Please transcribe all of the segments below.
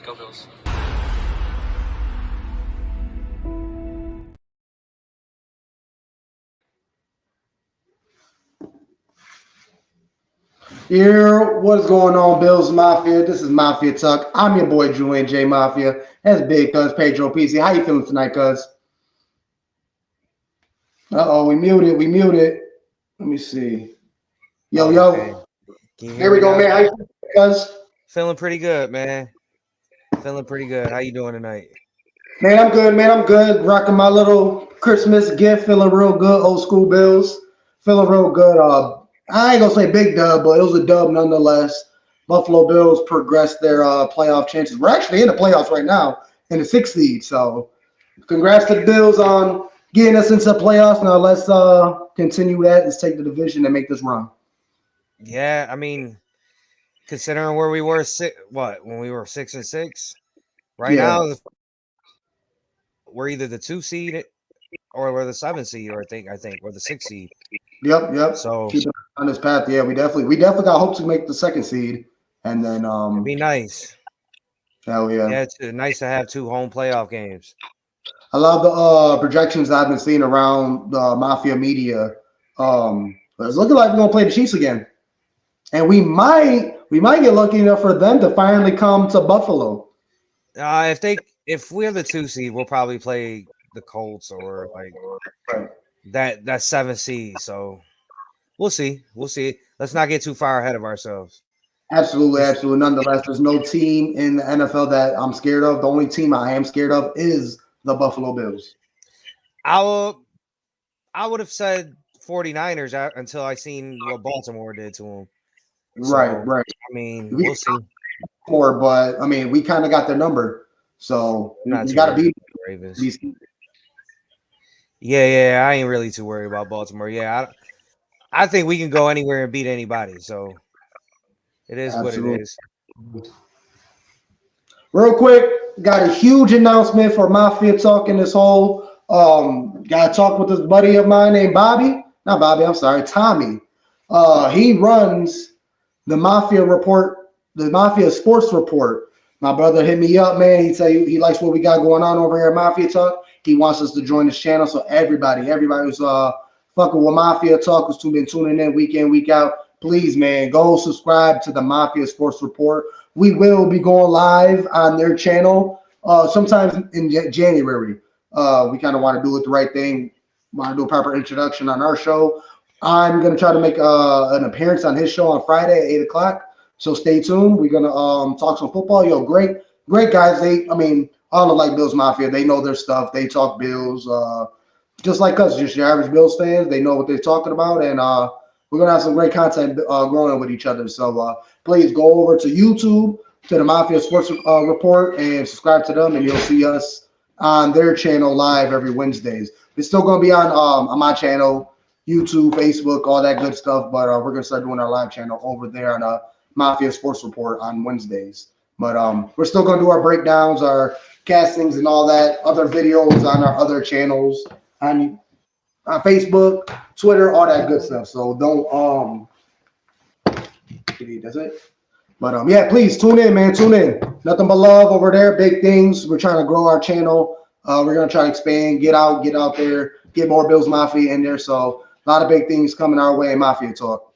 Go Bills. Here, what's going on, Bills Mafia? This is Mafia Talk. I'm your boy Julian J Mafia. That's Big Cuz Pedro PC. How you feeling tonight, Cuz? Uh-oh, we muted. Let me see. Yo. Okay. Can you hear There we me go, now? man. How you feeling, Cuz? Feeling pretty good, man. Feeling pretty good. How you doing tonight? Man, I'm good, man. I'm good. Rocking my little Christmas gift. Feeling real good. Old school Bills. Feeling real good. I ain't gonna say big dub, but it was a dub nonetheless. Buffalo Bills progressed their playoff chances. We're actually in the playoffs right now in the 6th seed. So congrats to the Bills on getting us into the playoffs. Now let's continue that. Let's take the division and make this run. Yeah, I mean, considering where we were when we were 6-6, right Yeah. now we're either the 2 seed or we're the 7 seed, or I think we're the 6 seed. Yep. So keep on this path. Yeah, we definitely got hope to make the 2nd seed. And then it'd be nice. hell yeah. Yeah, it's nice to have 2 home playoff games. I love the projections I've been seeing around the Mafia media. But it's looking like we're gonna play the Chiefs again, and we might get lucky enough for them to finally come to Buffalo. If we're the 2 seed, we'll probably play the Colts or like that 7 seed. So we'll see. Let's not get too far ahead of ourselves. Absolutely. Nonetheless, there's no team in the NFL that I'm scared of. The only team I am scared of is the Buffalo Bills. I would have said 49ers until I seen what Baltimore did to them. Right. I mean, we'll see. More, but I mean, we kind of got their number, so we got to beat the Ravens. Yeah. I ain't really too worried about Baltimore. Yeah, I think we can go anywhere and beat anybody. So it is Absolutely. what it is. Real quick, got a huge announcement for Mafia Talk in this whole. Got to talk with this buddy of mine named Bobby. Not Bobby, I'm sorry, Tommy. He runs the Mafia Report, the Mafia Sports Report. My brother hit me up, man. He tell you he likes what we got going on over here at Mafia Talk. He wants us to join his channel. So everybody who's fucking with Mafia Talk, who's been tuning in week in, week out, please, man, go subscribe to the Mafia Sports Report. We will be going live on their channel sometime in January. We kind of want to do it the right thing. Want to do a proper introduction on our show. I'm going to try to make an appearance on his show on Friday at 8 o'clock. So stay tuned. We're going to talk some football. Yo, great guys. All the like Bills Mafia, they know their stuff. They talk Bills just like us, just your average Bills fans. They know what they're talking about. And we're going to have some great content growing with each other. So please go over to YouTube, to the Mafia Sports Report, and subscribe to them, and you'll see us on their channel live every Wednesdays. It's still going to be on my channel, YouTube, Facebook, all that good stuff. But we're going to start doing our live channel over there on Mafia Sports Report on Wednesdays. But we're still going to do our breakdowns, our castings, and all that, other videos on our other channels on Facebook, Twitter, all that good stuff. So don't that's it. But yeah, please tune in, man. Tune in. Nothing but love over there. Big things. We're trying to grow our channel. We're gonna try to expand, get out there, get more Bills Mafia in there. So a lot of big things coming our way in Mafia Talk.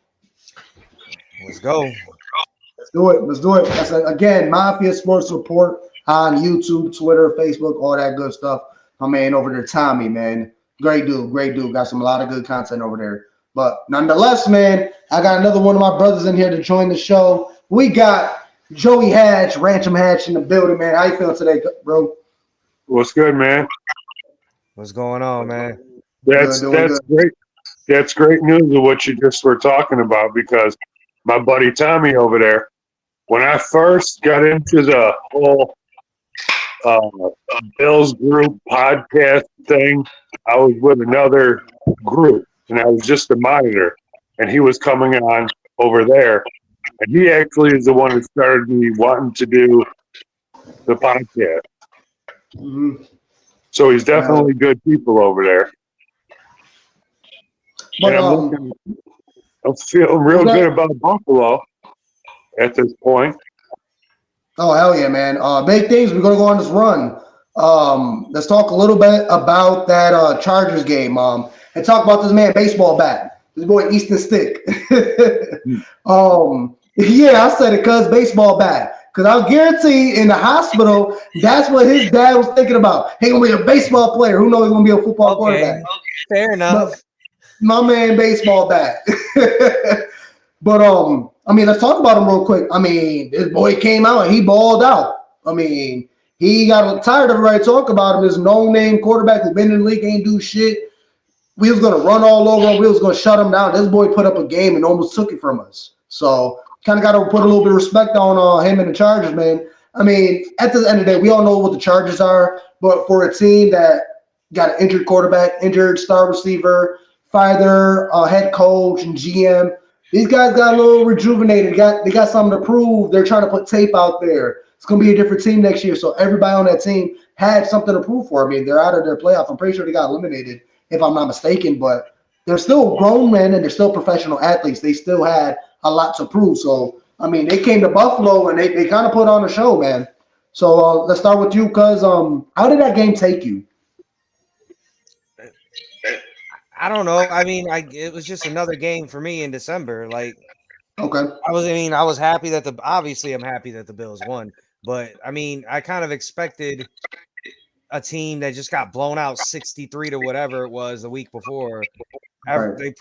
Let's go. Let's do it. That's again, Mafia Sports Report on YouTube, Twitter, Facebook, all that good stuff. My man over there, Tommy, man. Great dude. Got a lot of good content over there. But nonetheless, man, I got another one of my brothers in here to join the show. We got Joey Hatch, Rancham Hatch in the building, man. How you feeling today, bro? What's good, man? What's going on, man? That's great. That's great news of what you just were talking about, because my buddy Tommy over there, when I first got into the whole Bills group podcast thing, I was with another group, and I was just a monitor, and he was coming on over there, and he actually is the one that started me wanting to do the podcast. Mm-hmm. So he's definitely good people over there. But I'm feeling real good about Buffalo at this point. Oh, hell yeah, man. Big things. We're going to go on this run. Let's talk a little bit about that Chargers game. And talk about this man, baseball bat. This boy, Easton Stick. Yeah, I said it because baseball bat. Because I'll guarantee in the hospital, that's what his dad was thinking about. He going to be a baseball player. Who knows he's going to be a football quarterback. Fair enough. But my man, baseball bat. But I mean, let's talk about him real quick. I mean, this boy came out and he balled out. I mean, he got tired of everybody talking about him. This no-name quarterback who's been in the league, ain't do shit. We was gonna run all over him. We was gonna shut him down. This boy put up a game and almost took it from us. So kind of got to put a little bit of respect on him and the Chargers, man. I mean, at the end of the day, we all know what the Chargers are, but for a team that got an injured quarterback, injured star receiver, fired their head coach and GM. These guys got a little rejuvenated. They got something to prove. They're trying to put tape out there. It's going to be a different team next year. So everybody on that team had something to prove for. I mean, they're out of their playoff. I'm pretty sure they got eliminated, if I'm not mistaken. But they're still grown men and they're still professional athletes. They still had a lot to prove. So, I mean, they came to Buffalo and they kind of put on a show, man. So let's start with you, cuz how did that game take you? I don't know. I mean, it was just another game for me in December. Like, Okay. I was happy that obviously I'm happy that the Bills won, but I mean, I kind of expected a team that just got blown out 63 to whatever it was the week before. Right.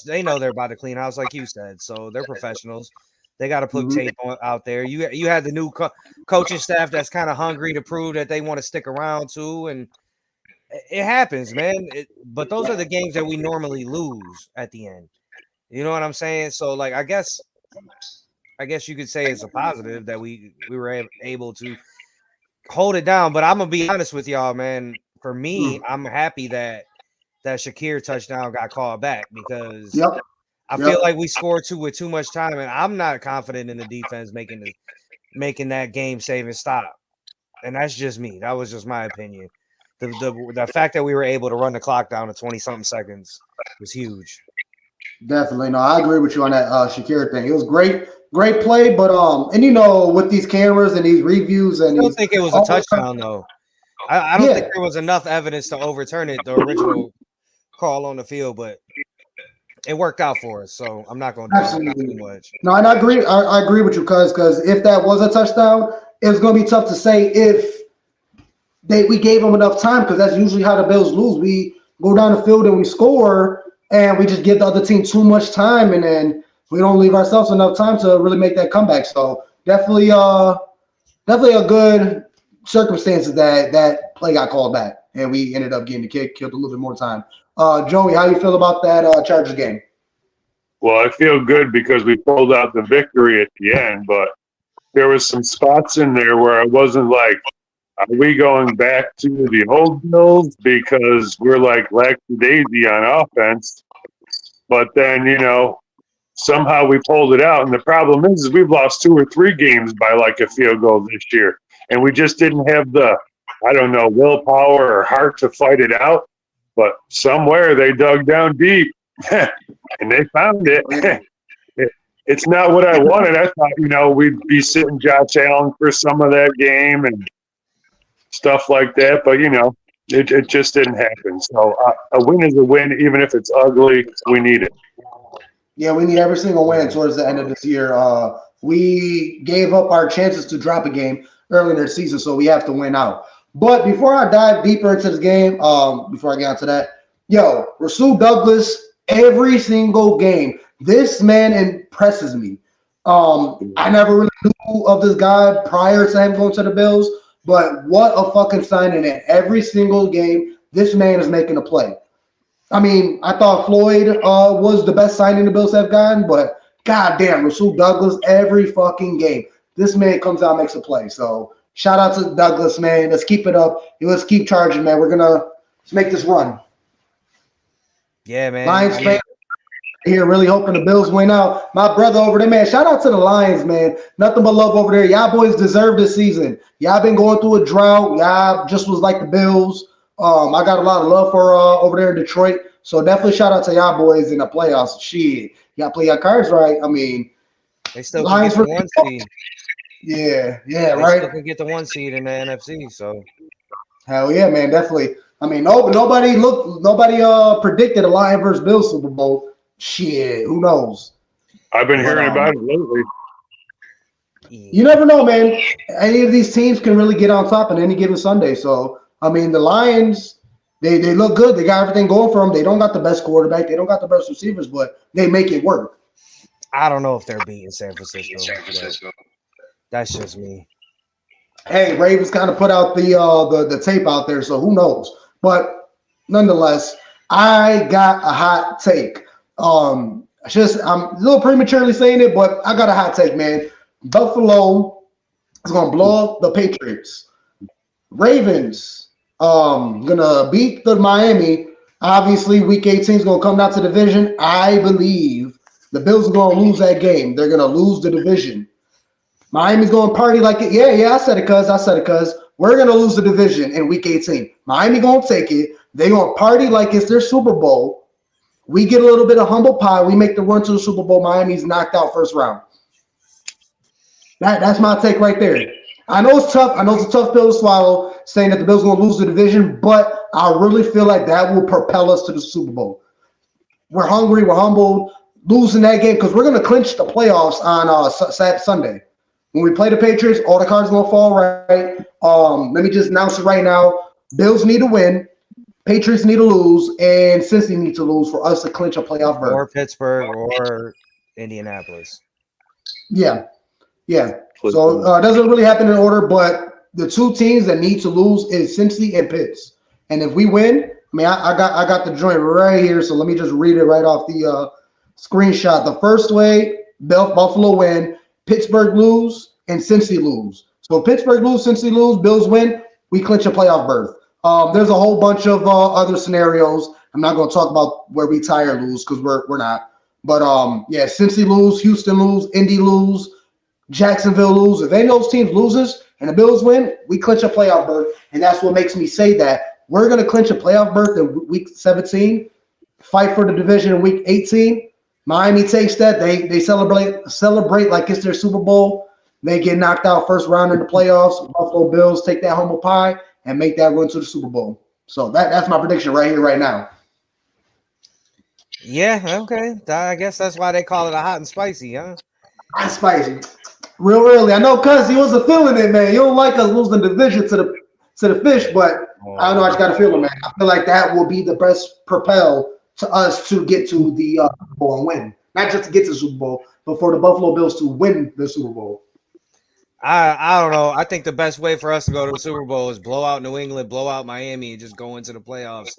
They know they're about to clean house, like you said. So they're professionals. They got to put tape out there. You had the new coaching staff that's kind of hungry to prove that they want to stick around too, and it happens, man. But those are the games that we normally lose at the end. You know what I'm saying? So, like, I guess you could say it's a positive that we were able to hold it down. But I'm gonna be honest with y'all, man. For me, I'm happy that Shakir touchdown got called back because I feel like we scored two with too much time, and I'm not confident in the defense making that game save and stop. And that's just me. That was just my opinion. The fact that we were able to run the clock down to 20-something seconds was huge. Definitely. No, I agree with you on that Shakira thing. It was great play, but and you know, with these cameras and these reviews and I don't think it was a touchdown though. I don't think there was enough evidence to overturn it, the original call on the field, but it worked out for us, so I'm not going to do too much. No, and I agree with you, because if that was a touchdown, it was going to be tough to say if we gave them enough time, because that's usually how the Bills lose. We go down the field and we score, and we just give the other team too much time, and then we don't leave ourselves enough time to really make that comeback. So definitely a good circumstances that play got called back, and we ended up getting the kick, killed a little bit more time. Joey, how you feel about that Chargers game? Well, I feel good because we pulled out the victory at the end, but there was some spots in there where I wasn't like, are we going back to the old Bills because we're like lackadaisy on offense? But then, you know, somehow we pulled it out. And the problem is we've lost 2 or 3 games by like a field goal this year. And we just didn't have the, I don't know, willpower or heart to fight it out. But somewhere they dug down deep and they found it. It's not what I wanted. I thought, you know, we'd be sitting Josh Allen for some of that game and stuff like that. But, you know, it just didn't happen. So a win is a win, even if it's ugly. We need it. Yeah, we need every single win towards the end of this year. We gave up our chances to drop a game early in the season, so we have to win out. But before I dive deeper into this game, before I get onto that, Rasul Douglas, every single game, this man impresses me. I never really knew of this guy prior to him going to the Bills, but what a fucking signing in every single game. This man is making a play. I mean, I thought Floyd was the best signing the Bills have gotten, but goddamn, Rasul Douglas, every fucking game. This man comes out and makes a play. So shout out to Douglas, man. Let's keep it up. Let's keep charging, man. Let's make this run. Yeah, man. Lions fan here really hoping the Bills win out. My brother over there, man. Shout out to the Lions, man. Nothing but love over there. Y'all boys deserve this season. Y'all been going through a drought. Y'all just was like the Bills. I got a lot of love for over there in Detroit. So definitely shout out to y'all boys in the playoffs. Shit, y'all play your cards right. I mean, they still Lions for one seed. Yeah, They right. still can get the 1 seed in the NFC. So Hell yeah, man, definitely. I mean, nobody predicted a Lions versus Bills Super Bowl. Shit, who knows? I've been But, hearing about it lately. You never know, man. Any of these teams can really get on top on any given Sunday. So, I mean, the Lions, they look good. They got everything going for them. They don't got the best quarterback. They don't got the best receivers, but they make it work. I don't know if they're beating San Francisco. That's just me. Hey, Ravens kind of put out the tape out there, so who knows? But nonetheless, I got a hot take. I'm a little prematurely saying it, but I got a hot take, man. Buffalo is gonna blow up the Patriots. Ravens gonna beat the Miami. Obviously, Week 18 is gonna come down to division. I believe the Bills are gonna lose that game. They're gonna lose the division. Miami's going to party like it. Yeah, I said it, cuz. We're going to lose the division in Week 18. Miami going to take it. They're going to party like it's their Super Bowl. We get a little bit of humble pie. We make the run to the Super Bowl. Miami's knocked out first round. That's my take right there. I know it's tough. I know it's a tough pill to swallow, saying that the Bills are going to lose the division, but I really feel like that will propel us to the Super Bowl. We're hungry. We're humbled. Losing that game because we're going to clinch the playoffs on Sunday. When we play the Patriots, all the cards are going to fall right. Let me just announce it right now. Bills need to win. Patriots need to lose. And Cincy need to lose for us to clinch a playoff berth. Or Pittsburgh or Indianapolis. Yeah. So it doesn't really happen in order, but the two teams that need to lose is Cincy and Pitts. And if we win, I mean, I got the joint right here, so let me just read it right off the screenshot. The first way, Buffalo win. Pittsburgh lose and Cincy lose. So Pittsburgh lose, Cincy lose, Bills win, we clinch a playoff berth. There's a whole bunch of other scenarios. I'm not going to talk about where we tie or lose because we're not. But yeah, Cincy lose, Houston lose, Indy lose, Jacksonville lose. If any of those teams loses and the Bills win, we clinch a playoff berth. And that's what makes me say that we're going to clinch a playoff berth in Week 17, fight for the division in Week 18. Miami takes that. They celebrate like it's their Super Bowl. They get knocked out first round in the playoffs. Buffalo Bills take that humble pie and make that run to the Super Bowl. So that's my prediction right here, right now. Yeah, okay. I guess that's why they call it a hot and spicy, huh? Hot and spicy. Real early. I know, cuz he wasn't feeling it, man. You don't like us losing division to the fish, but I don't know. I just got to feel it, man. I feel like that will be the best propel to us to get to the Super Bowl and win. Not just to get to the Super Bowl, but for the Buffalo Bills to win the Super Bowl. I don't know. I think the best way for us to go to the Super Bowl is blow out New England, blow out Miami, and just go into the playoffs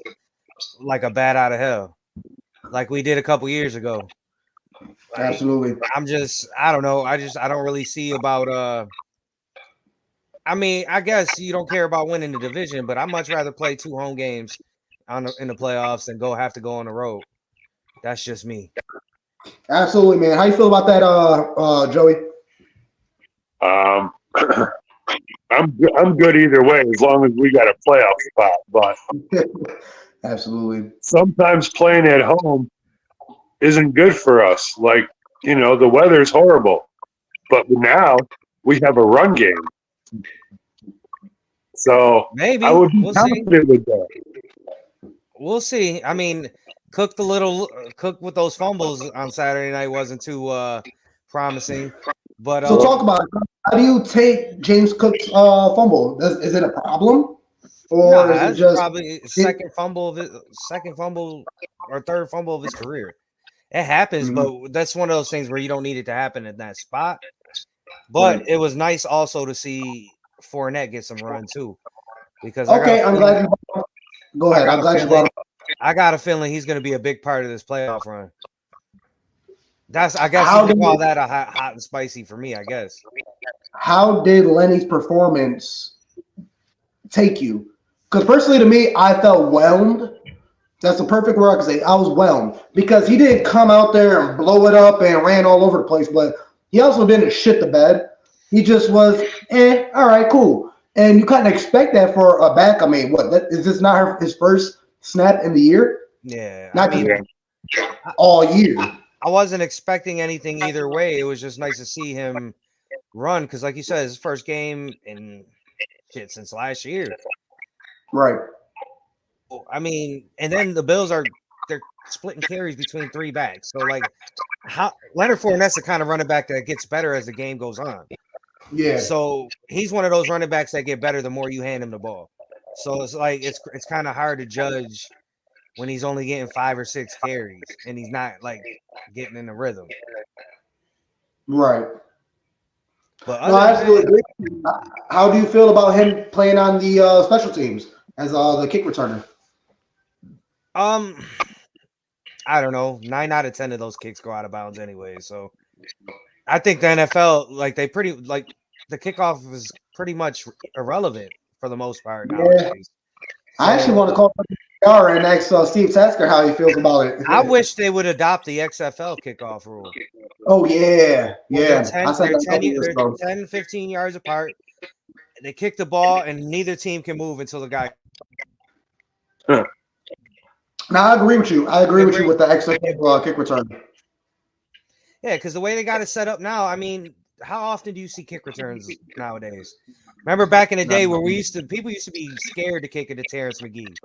like a bat out of hell, like we did a couple years ago. Absolutely. I don't know. I don't really see about I mean, I guess you don't care about winning the division, but I'd much rather play 2 home games in the playoffs than have to go on the road. That's just me. Absolutely, man. How you feel about that, Joey? I'm good either way as long as we got a playoff spot. But absolutely, sometimes playing at home isn't good for us. Like, the weather's horrible, but now we have a run game. So maybe I would be confident with that. We'll see. I mean, Cook with those fumbles on Saturday night wasn't too promising. But so talk about it. How do you take James Cook's fumble? Is it a problem, or is it just probably second fumble or third fumble of his career? It happens, but that's one of those things where you don't need it to happen in that spot. But It was nice also to see Fournette get some run too, because I'm glad you. Go ahead. I'm glad you brought up. I got a feeling he's going to be a big part of this playoff run. I guess you can call that a hot and spicy for me, I guess. How did Lenny's performance take you? Because personally to me, I felt whelmed. That's the perfect word I could say. I was whelmed because he didn't come out there and blow it up and ran all over the place, but he also didn't shit the bed. He just was, all right, cool. And you kind of expect that for a back. I mean, is this not his first snap in the year? Yeah. All year. I wasn't expecting anything either way. It was just nice to see him run because, like you said, it's his first game in shit since last year. Right. I mean, and then the Bills they're splitting carries between 3 backs. So like, how Leonard Fournette's the kind of running back that gets better as the game goes on. Yeah. So he's one of those running backs that get better the more you hand him the ball. So it's like it's kind of hard to judge when he's only getting 5 or 6 carries and he's not like getting in the rhythm. Right. But no, I absolutely agree. How do you feel about him playing on the special teams as the kick returner? I don't know. 9 out of 10 of those kicks go out of bounds anyway. So I think the NFL, like the kickoff is pretty much irrelevant for the most part nowadays. I actually want to call PR and ask Steve Tasker how he feels about it. I wish they would adopt the XFL kickoff rule. Oh, yeah. They're 10, 15 yards apart. They kick the ball, and neither team can move until the guy. No, I agree with you. I agree with you with the XFL kick return. Yeah, because the way they got it set up now, I mean, how often do you see kick returns nowadays? Remember back in the day where people used to be scared to kick it to Terrence McGee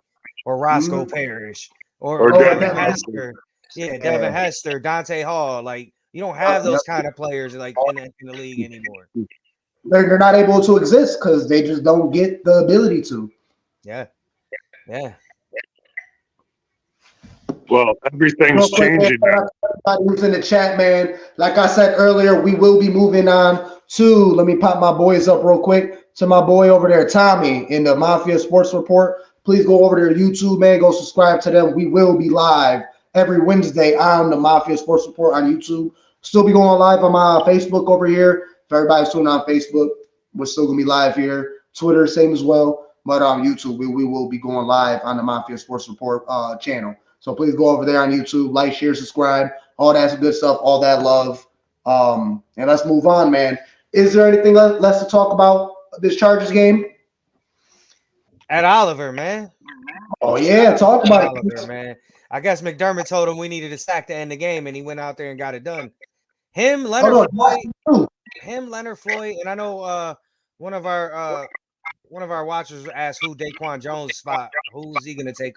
or Roscoe Parrish or Devin Hester. Yeah, Devin Hester, Dante Hall. Like, you don't have those kind of players like in the league anymore. They're not able to exist because they just don't get the ability to. Yeah. Well, everything's changing. Everybody who's in the chat, man. Like I said earlier, we will be moving on to, let me pop my boys up real quick, to my boy over there, Tommy, in the Mafia Sports Report. Please go over to YouTube, man. Go subscribe to them. We will be live every Wednesday on the Mafia Sports Report on YouTube. Still be going live on my Facebook over here. If everybody's tuning on Facebook, we're still going to be live here. Twitter, same as well. But on YouTube, we will be going live on the Mafia Sports Report channel. So please go over there on YouTube, like, share, subscribe, all that good stuff, all that love. And let's move on, man. Is there anything less to talk about this Chargers game? At Oliver, man. Oh, yeah, talk about Oliver, man. I guess McDermott told him we needed a sack to end the game, and he went out there and got it done. Leonard Floyd, and I know one of our watchers asked who Daquan Jones' spot. Who is he going to take?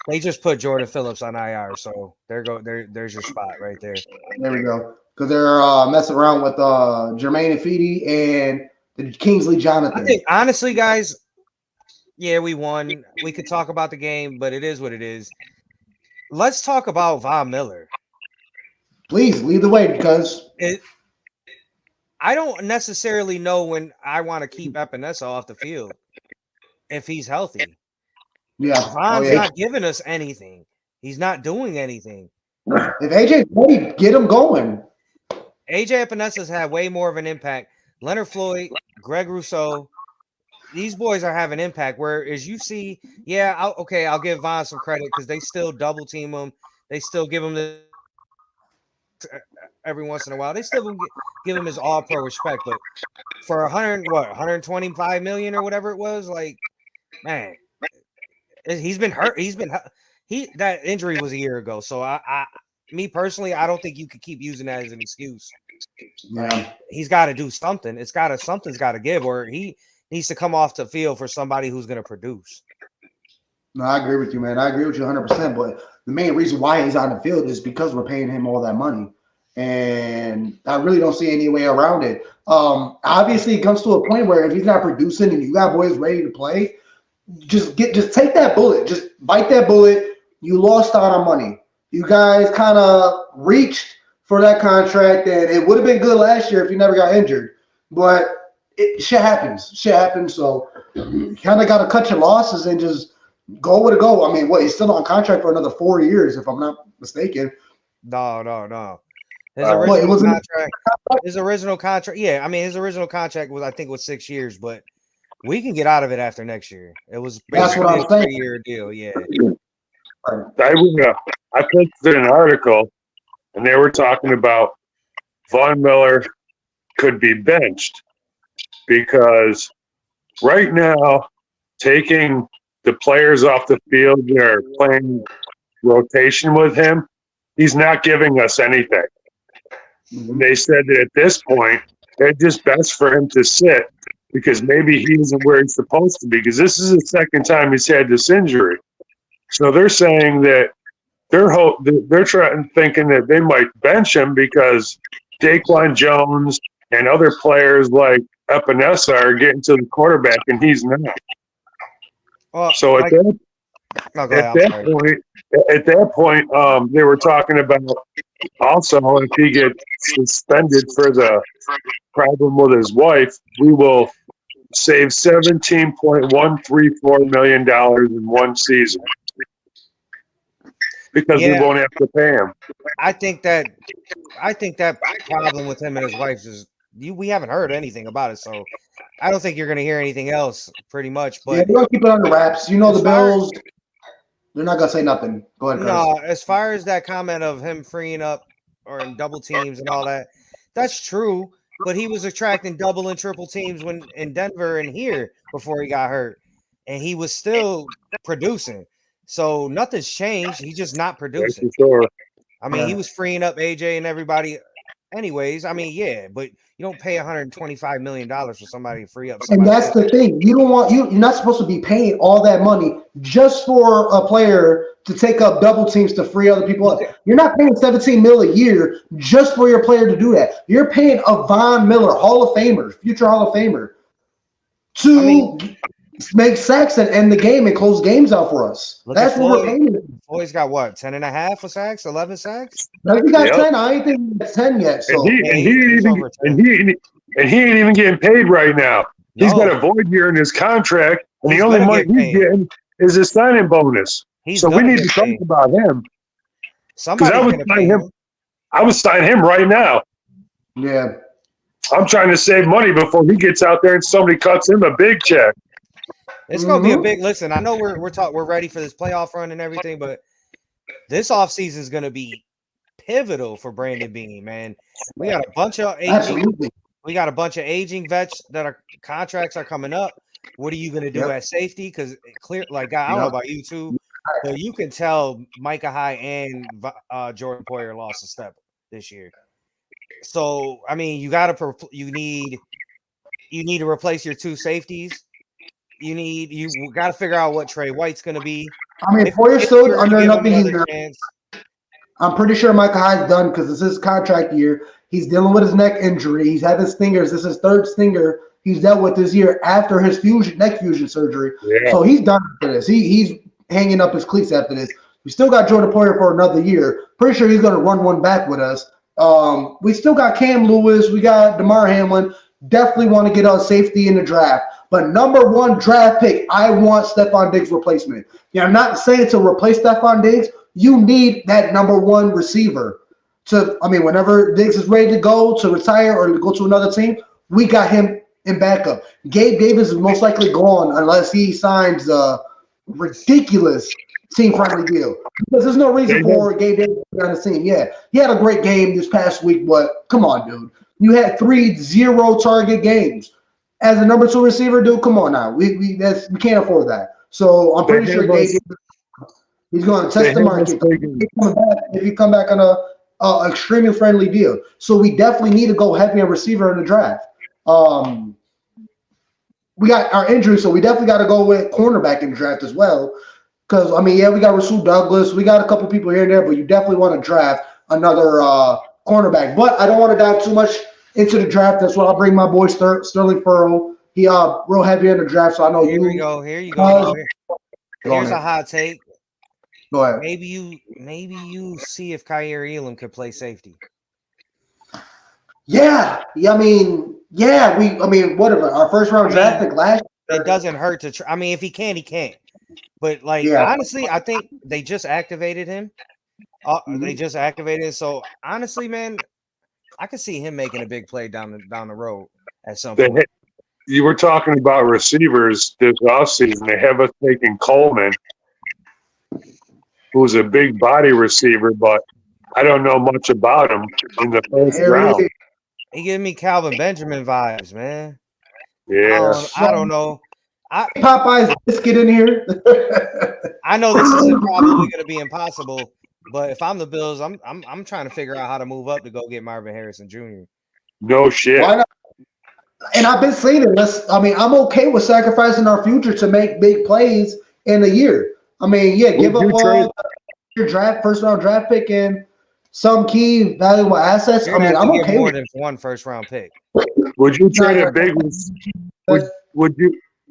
They just put Jordan Phillips on IR, so there's your spot right there. There we go. Because they're messing around with Jermaine Ifedi and the Kingsley Jonathan. I think, honestly, guys, yeah, we won. We could talk about the game, but it is what it is. Let's talk about Von Miller. Please, lead the way, because I don't necessarily know when I want to keep Epinesa off the field if he's healthy. Yeah, Von's not giving us anything. He's not doing anything. If AJ's ready, get him going. AJ Epinesa's had way more of an impact. Leonard Floyd, Greg Rousseau, these boys are having impact. Whereas you see, I'll give Von some credit because they still double team him. They still give him the every once in a while. They still give him his all pro respect. But for 125 million or whatever it was, like, man. He's been hurt. That injury was a year ago. So me personally, I don't think you could keep using that as an excuse. Yeah. He's got to do something. Something's got to give, or he needs to come off the field for somebody who's going to produce. No, I agree with you, man. I agree with you 100%. But the main reason why he's on the field is because we're paying him all that money. And I really don't see any way around it. Obviously, it comes to a point where if he's not producing and you got boys ready to play, just take that bullet. Just bite that bullet. You lost out on money. You guys kind of reached for that contract, and it would have been good last year if you never got injured. But shit happens. So you kind of got to cut your losses and just go with it. Go. I mean, he's still on contract for another 4 years, if I'm not mistaken. No. His original contract. Yeah, I mean, his original contract was 6 years, but we can get out of it after next year. It was basically a 3-year deal. Yeah. I posted an article, and they were talking about Von Miller could be benched because right now, taking the players off the field that are playing rotation with him, he's not giving us anything. Mm-hmm. They said that at this point, it's just best for him to sit because maybe he isn't where he's supposed to be because this is the second time he's had this injury. So they're saying that they're thinking that they might bench him because Daquan Jones and other players like Epinesa are getting to the quarterback and he's not. Well, So at that point, they were talking about also if he gets suspended for the problem with his wife, we will save $17.134 million in one season because we won't have to pay him. I think that problem with him and his wife is we haven't heard anything about it, so I don't think you're going to hear anything else. Pretty much, but they're going to keep it under wraps. You know, the Bills, they're not going to say nothing. Go ahead. No, as far as that comment of him freeing up or in double teams and all that, that's true. But he was attracting double and triple teams when in Denver and here before he got hurt, and he was still producing. So nothing's changed. He's just not producing. Sure. I mean, he was freeing up AJ and everybody, anyways. I mean, yeah, but you don't pay $125 million for somebody to free up. And that's the thing. You don't want you're not supposed to be paying all that money just for a player to take up double teams to free other people up. You're not paying $17 million a year just for your player to do that. You're paying a Von Miller, Hall of Famer, future Hall of Famer, to make sacks and end the game and close games out for us. That's what we're paying. Floyd's got what, 10.5 of sacks, 11 sacks? No, he got 10. I ain't think he's 10 yet. So and he ain't even getting paid right now. He's got a void year in his contract, and the only money he's getting is his signing bonus. So we need to think about him. Because I would sign him right now. Yeah. I'm trying to save money before he gets out there and somebody cuts him a big check. It's going to be a big listen. I know we're ready for this playoff run and everything, but this offseason is going to be pivotal for Brandon Beane, man. We got a bunch of aging vets that are contracts are coming up. What are you going to do at safety? Because clear, like I don't know about you two, but you can tell Micah Hyde and Jordan Poyer lost a step this year. So I mean, you need to replace your two safeties. You got to figure out what Trey White's going to be. I mean, Poyer's still under nothing. He's done. I'm pretty sure Micah Hyde's done because it's his contract year. He's dealing with his neck injury. He's had his stingers. This is his third stinger he's dealt with this year after his neck fusion surgery. Yeah. So he's done for this. He's hanging up his cleats after this. We still got Jordan Poyer for another year. Pretty sure he's going to run one back with us. We still got Cam Lewis. We got DeMar Hamlin. Definitely want to get on safety in the draft. But number one draft pick, I want Stephon Diggs' replacement. Yeah, I'm not saying to replace Stephon Diggs. You need that number one receiver. Whenever Diggs is ready to go to retire or to go to another team, we got him in backup. Gabe Davis is most likely gone unless he signs a ridiculous team-friendly deal. Because there's no reason for Gabe Davis to be on the team. Yeah, he had a great game this past week, but come on, dude. You had 3 0-target games. As a number 2 receiver, dude, come on now. We can't afford that. So I'm pretty sure Gabe Davis, he's going to test the market. If you come back on a extremely friendly deal. So we definitely need to go heavy on receiver in the draft. We got our injuries, so we definitely got to go with cornerback in the draft as well. Because, we got Rasul Douglas. We got a couple people here and there, but you definitely want to draft another cornerback. But I don't want to dive too much into the draft. That's why I'll bring my boy Sterling Furrow. He real heavy in the draft, so I know Here you go. Here's a hot take. Go ahead. Maybe you see if Kyer Elam could play safety. Yeah. Whatever. Our first round draft pick last year. It doesn't hurt to try. If he can, he can. But honestly, I think they just activated him. They just activated. So honestly, man, I could see him making a big play down the road at some point. You were talking about receivers this offseason. They have us taking Coleman, who's a big body receiver, but I don't know much about him in the first round. He giving me Calvin Benjamin vibes, man. Yeah. I don't know. Popeye's biscuit in here. I know this is probably going to be impossible, but if I'm the Bills, I'm trying to figure out how to move up to go get Marvin Harrison Jr. No shit. Why not? And I've been saying it. I'm okay with sacrificing our future to make big plays in a year. I mean, yeah, give up all your first round draft pick and some key valuable assets. You're I gonna mean, have to I'm give okay more with than one first round pick. Would you trade a big?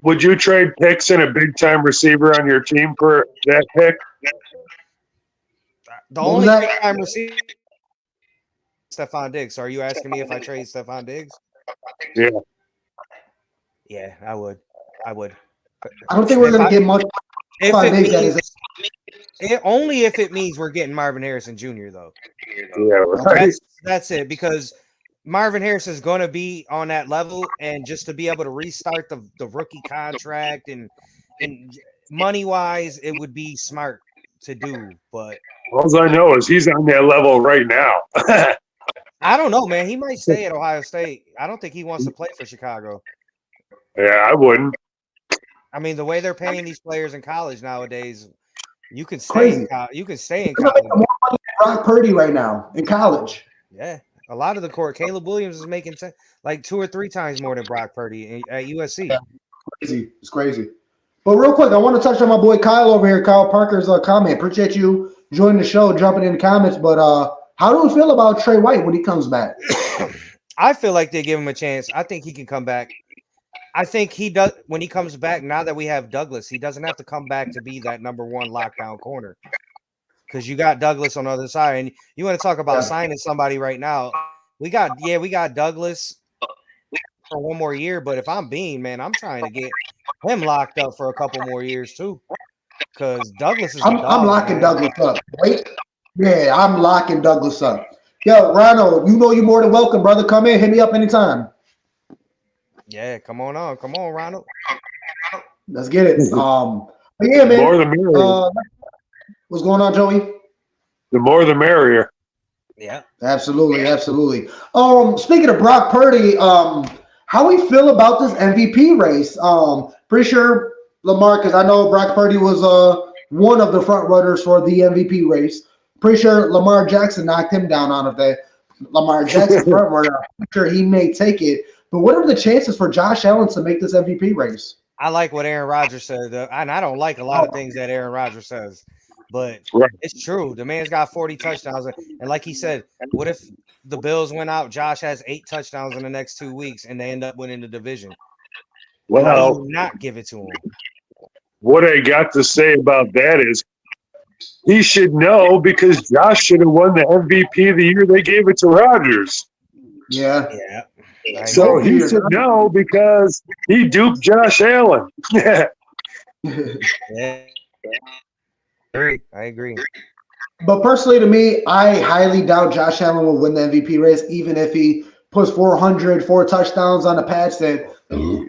Would you trade picks and a big time receiver on your team for that pick? The only big time receiver, Stephon Diggs. So are you asking me if I trade Stephon Diggs? Yeah. Yeah, I would. I don't think we're going to get much. Only if it means we're getting Marvin Harrison Jr. though. Yeah, right. That's it, because Marvin Harrison is going to be on that level, and just to be able to restart the rookie contract and money wise, it would be smart to do. But all I know is he's on that level right now. I don't know, man. He might stay at Ohio State. I don't think he wants to play for Chicago. Yeah, I wouldn't. I mean, the way they're paying these players in college nowadays, you can stay in college. You can stay in college. More money than Brock Purdy right now in college. Yeah, a lot of the court. Caleb Williams is making like 2 or 3 times more than Brock Purdy at USC. Yeah, it's crazy. But real quick, I want to touch on my boy Kyle over here, Kyle Parker's comment. Appreciate you joining the show, jumping in the comments. But how do we feel about Trey White when he comes back? I feel like they give him a chance. I think he can come back. I think he does when he comes back. Now that we have Douglas, he doesn't have to come back to be that number 1 lockdown corner, because you got Douglas on the other side. And you want to talk about signing somebody right now? We got Douglas for 1 more year. But if I'm Bean, man, I'm trying to get him locked up for a couple more years too, because Douglas is. I'm locking Douglas up. Wait, yeah, I'm locking Douglas up. Yo, Ronald, you know you're more than welcome, brother. Come in, hit me up anytime. Yeah, come on, Ronald. Let's get it. But yeah, man. More the merrier. What's going on, Joey? The more the merrier. Yeah, absolutely. Speaking of Brock Purdy, how we feel about this MVP race? Pretty sure Lamar, because I know Brock Purdy was one of the front runners for the MVP race. Pretty sure Lamar Jackson knocked him down on it. Lamar Jackson front runner. I'm sure he may take it. But what are the chances for Josh Allen to make this MVP race? I like what Aaron Rodgers said, and I don't like a lot of things that Aaron Rodgers says, but it's true. The man's got 40 touchdowns, and like he said, what if the Bills went out? Josh has 8 touchdowns in the next 2 weeks, and they end up winning the division. Well, how do you not give it to him? What I got to say about that is he should know, because Josh should have won the MVP the year they gave it to Rodgers. Yeah. So he should know, because he duped Josh Allen. Yeah. I agree. But personally, to me, I highly doubt Josh Allen will win the MVP race, even if he puts 4 touchdowns on the patch that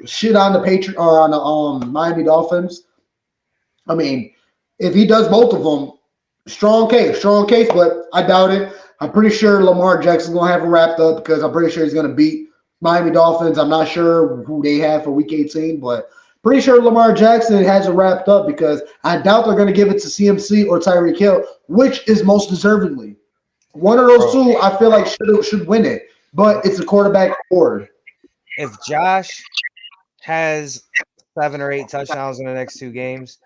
shit on the Patriots or on the Miami Dolphins. I mean, if he does both of them, strong case, but I doubt it. I'm pretty sure Lamar Jackson's going to have it wrapped up, because I'm pretty sure he's going to beat Miami Dolphins. I'm not sure who they have for Week 18, but pretty sure Lamar Jackson has it wrapped up, because I doubt they're going to give it to CMC or Tyreek Hill, which is most deservingly. One of those two, I feel like should win it, but it's a quarterback award. If Josh has 7 or 8 touchdowns in the next 2 games,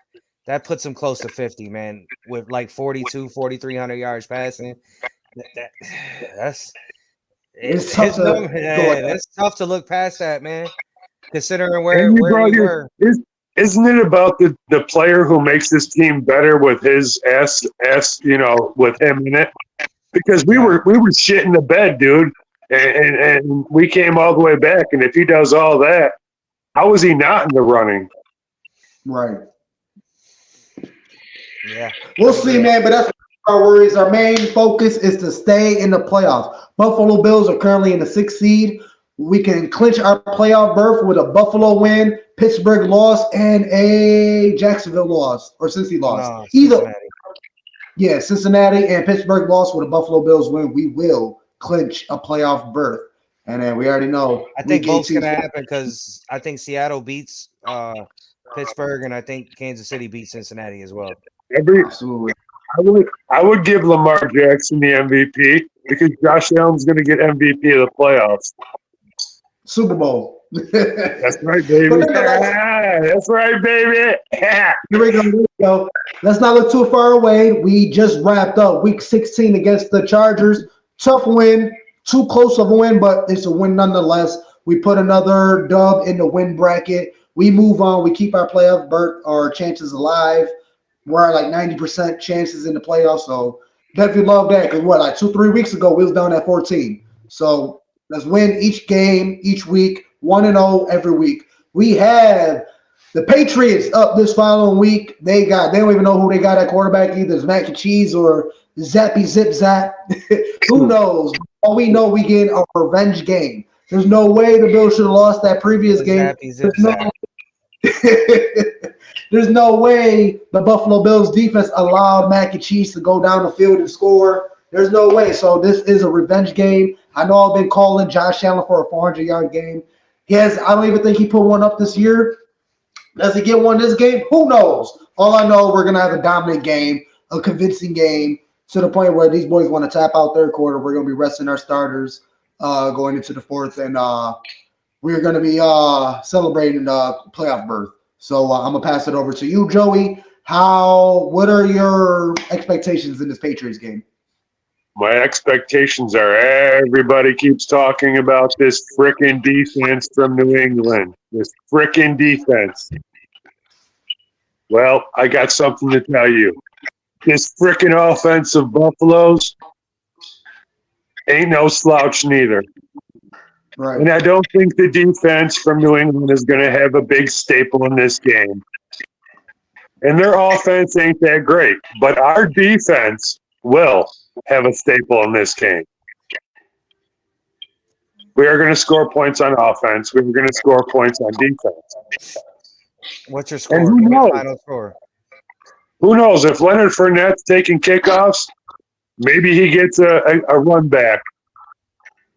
that puts him close to 50, man, with like 4,300 yards passing. It's tough to look past that, man, considering where we were. Isn't it about the player who makes this team better with his ass, with him in it? Because we were shitting the bed, dude, and we came all the way back. And if he does all that, how is he not in the running? Right. Yeah. We'll see, man, but that's our worries. Our main focus is to stay in the playoffs. Buffalo Bills are currently in the 6th seed. We can clinch our playoff berth with a Buffalo win, Pittsburgh loss, and a Jacksonville loss, or Cincy loss. Cincinnati and Pittsburgh loss with a Buffalo Bills win. We will clinch a playoff berth. And then we already know. I think both's going to happen, because I think Seattle beats Pittsburgh, and I think Kansas City beats Cincinnati as well. Absolutely. I would give Lamar Jackson the MVP, because Josh Allen's going to get MVP of the playoffs. Super Bowl. That's right, baby. That's right, baby. Here we go. Here we go. Let's not look too far away. We just wrapped up week 16 against the Chargers. Tough win. Too close of a win, but it's a win nonetheless. We put another dub in the win bracket. We move on. We keep our playoff our chances alive. We're at like 90% chances in the playoffs. So definitely love that. Because like 2-3 weeks ago, we was down at 14. So let's win each game, each week, 1-0 every week. We have the Patriots up this following week. They don't even know who they got at quarterback, either it's mac and cheese or Zappy Zip Zap. Who knows? All we know, we get a revenge game. There's no way the Bills should have lost that previous game. Zappy Zip Zap. There's no way the Buffalo Bills defense allowed mac and cheese to go down the field and score. There's no way. So this is a revenge game. I know I've been calling Josh Allen for a 400-yard game. Yes, I don't even think he put one up this year. Does he get one this game? Who knows? All I know, we're going to have a dominant game, a convincing game, to the point where these boys want to tap out third quarter. We're going to be resting our starters going into the fourth, and we're going to be celebrating the playoff berth. So I'm going to pass it over to you, Joey. What are your expectations in this Patriots game? My expectations are everybody keeps talking about this frickin' defense from New England. This frickin' defense. Well, I got something to tell you. This frickin' offense of Buffalo's ain't no slouch neither. Right. And I don't think the defense from New England is going to have a big staple in this game. And their offense ain't that great. But our defense will have a staple in this game. We are going to score points on offense. We're going to score points on defense. What's your score? And who knows? Final score. Who knows? If Leonard Fournette's taking kickoffs, maybe he gets a run back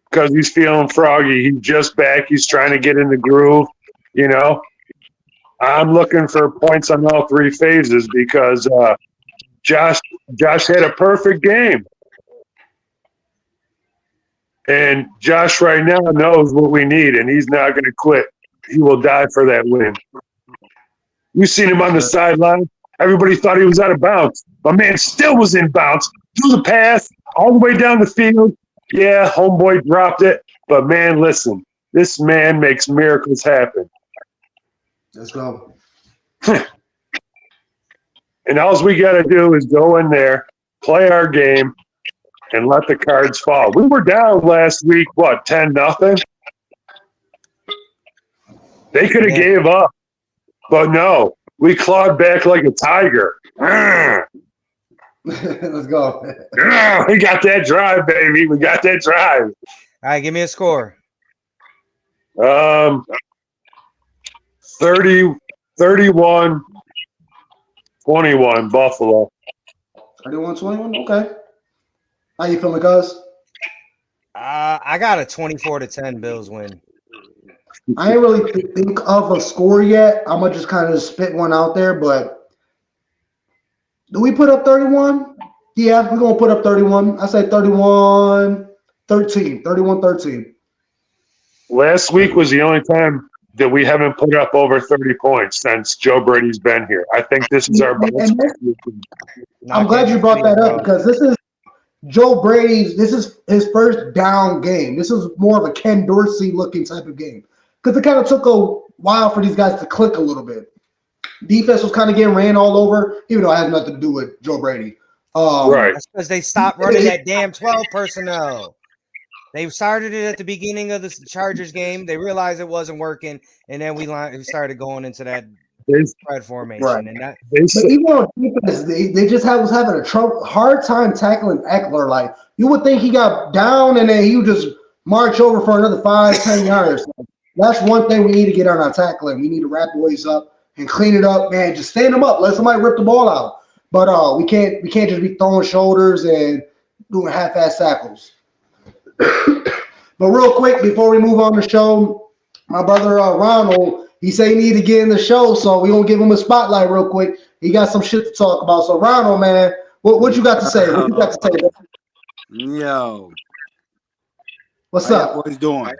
because he's feeling froggy. He's just back. He's trying to get in the groove, you know. I'm looking for points on all three phases because Josh had a perfect game. And Josh right now knows what we need, and he's not going to quit. He will die for that win. You seen him on the sideline. Everybody thought he was out of bounds. My man still was in bounds. Threw the pass all the way down the field. Yeah, homeboy dropped it. But, man, listen, this man makes miracles happen. Let's go. And all we got to do is go in there, play our game, and let the cards fall. We were down last week, 10-0? They could have gave up. But no, we clawed back like a tiger. Let's go. We got that drive, baby. We got that drive. All right, give me a score. 31-21 Buffalo. 31-21? Okay. How you feeling, Gus? I got a 24-10 Bills win. I ain't really think of a score yet. I'm going to just kind of spit one out there, but do we put up 31? Yeah, we're going to put up 31. I say 31-13. 31-13. Last week was the only time that we haven't put up over 30 points since Joe Brady's been here. I think this is our best. I'm glad you brought that up because this is Joe Brady's – this is his first down game. This is more of a Ken Dorsey-looking type of game because it kind of took a while for these guys to click a little bit. Defense was kind of getting ran all over, even though it has nothing to do with Joe Brady. Right. That's because they stopped running that damn 12 personnel. They started it at the beginning of the Chargers game. They realized it wasn't working, and then we started going into that spread formation. Right. And that, but even on defense, they just was having a hard time tackling Eckler. Like, you would think he got down, and then he would just march over for another 5-10 yards. That's one thing we need to get on our tackling. We need to wrap boys up and clean it up, man. Just stand them up. Let somebody rip the ball out. But we can't just be throwing shoulders and doing half-ass tackles. But real quick, before we move on the show, my brother Ronald, he said he needed to get in the show, so we're going to give him a spotlight real quick. He got some shit to talk about. So, Ronald, man, what you got to say? What you got to say? Yo. What's How up? you boys doing?